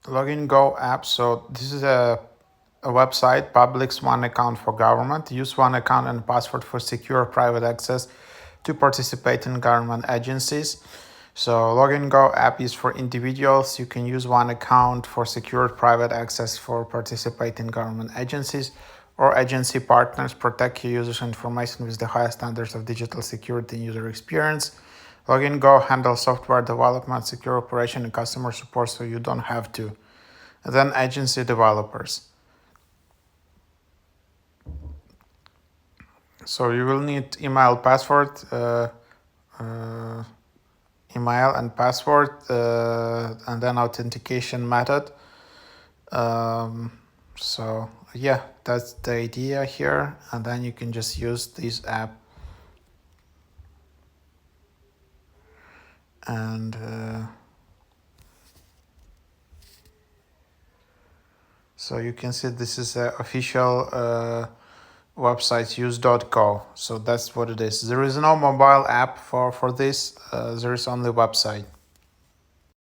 Login.gov app. So this is a website, publics one account for government. Use one account and password for secure private access to participate in government agencies. So Login.gov app is for individuals. You can use one account for secure private access for participate in government agencies or agency partners. Protect your users' information with the highest standards of digital security and user experience. Login.gov handles software development, secure operation, and customer support, so you don't have to. And then agency developers. So you will need email password, email and password, and then authentication method. So yeah, that's the idea here, and then you can just use this app. And so you can see this is an official website, use.go. So that's what it is. There is no mobile app for this. There is only website.